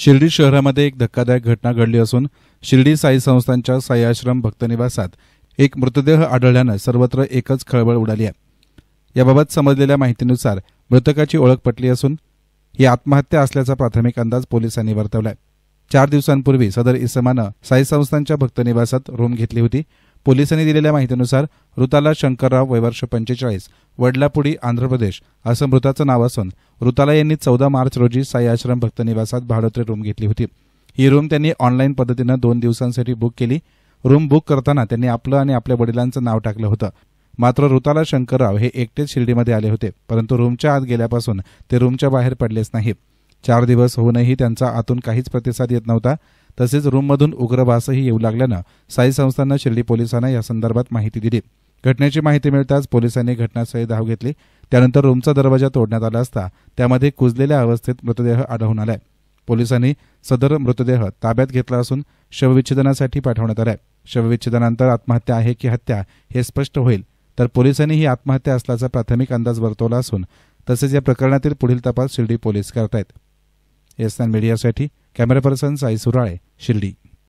शिर्डी शहरामध्ये एक धक्कादायक घटना घडली असून शिर्डी साई संस्थानच्या साई आश्रम भक्तनिवासात एक मृतदेह आढळल्यानं सर्वत्र एकच खळबळ उडाली आहे। याबाबत समजलेल्या माहितीनुसार मृतकाची ओळख पटली असून ही आत्महत्या असल्याचा प्राथमिक अंदाज पोलिसांनी वर्तवलाय। 4 दिवसांपूर्वी सदर इसमानं साई संस्थानच्या भक्तनिवासात रूम घेतली होती। पोलिसांनी दिलेल्या माहितीनुसार ऋताला शंकरराव वय वर्ष 45 वडलापुडी आंध्र प्रदेश असं मृताचं नाव असून ऋताला यांनी 14 मार्च रोजी साई आश्रम भक्तनिवासात भाडोत्री रूम घेतली होती। ही रूम त्यांनी ऑनलाईन पद्धतीनं 2 दिवसांसाठी बुक केली। रूम बुक करताना त्यांनी आपलं आणि आपल्या वडिलांचं नाव टाकलं होतं। मात्र ऋताला शंकरराव हे एकटेच शिर्डीमध्ये आले होते, परंतु रूमच्या आत गेल्यापासून ते रूमच्या बाहेर पडलेच नाही। 4 दिवस होऊनही त्यांचा आतून काहीच प्रतिसाद येत नव्हता। तसेच रूममधून उग्र वासही येऊ लागल्यानं साई संस्थाननं शिर्डी पोलिसांना या संदर्भात माहिती दिली। घटनेची माहिती मिळताच पोलिसांनी घटनास्थळी धाव घेतली। त्यानंतर रूमचा दरवाजा तोडण्यात आला असता त्यामध्ये कुजलेल्या अवस्थेत मृतदेह आढळून आलाय। पोलिसांनी सदर मृतदेह ताब्यात घेतला असून शवविच्छेदनासाठी पाठवण्यात आलाय। शवविच्छेदनानंतर आत्महत्या आहे की हत्या हे स्पष्ट होईल, तर पोलिसांनी ही आत्महत्या असल्याचा प्राथमिक अंदाज वर्तवला असून तसेच या प्रकरणातील पुढील तपास शिर्डी पोलीस करतायत। एस9 मीडियासाठी कॅमेरा पर्सन साई सुराळे, शिर्डी।